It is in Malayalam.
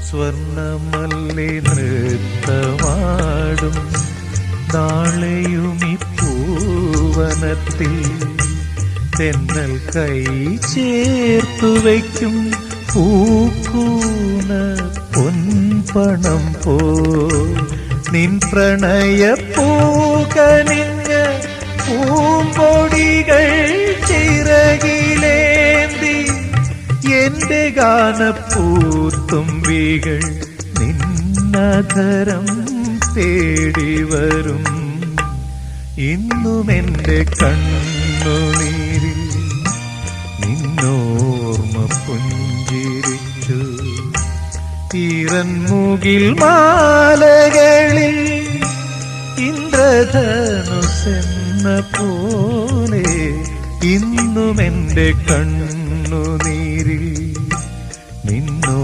സ്വർണമല്ലി നൃത്തമാടും നാളെയുമി പൂവനത്തിൽ തെന്നൽ കൈ ചേർത്തു വയ്ക്കും പൂക്കൂന പൊൻപണം പോ നിൻ പ്രണയ പൂകനിഞ്ഞ പൂമ്പൊടികൾ ചിറകിലേന്തി എന്റെ ഗാനപ്പൂത്തുമ്പികൾ നിന്നധരം തേടി വരും. ഇന്നും എന്റെ കണ്ണുനീരിൽ നിന്നോർമ്മ പുഞ്ചിരിച്ചു. ഈറൻമുകിൽ മാലകളിൽ ഇന്ദ്രധനുസെന്ന പോലെ ഇന്നും എന്റെ കണ്ണുനീരിൽ നിന്നോ